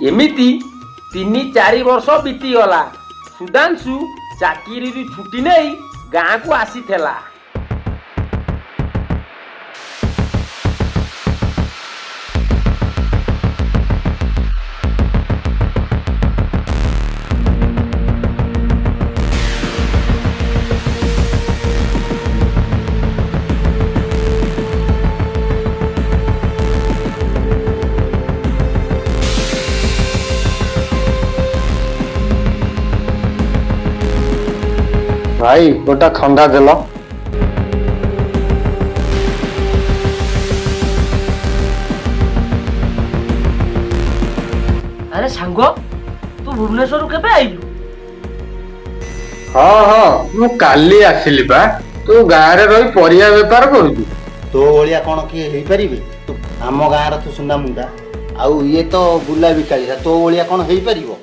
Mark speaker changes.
Speaker 1: एमिति 3-4 वर्ष बीतीगला सुधांशु चाकरी छुट्टी नहीं गाँ को आसीला।
Speaker 2: भाई गोटा खंडा देल।
Speaker 3: अरे सांग तू भुवनेश्वर केबे आइलु?
Speaker 2: हाँ हाँ मु काली आसिली बा। तू गाँव रे रही परिया बेपार करू।
Speaker 4: तो भलिया कौन किए हो पारिबे? आम गाँव तू सुना मुंडा आउ ये तो बुला बिकाली तो भलिया कौन हो पारिबो?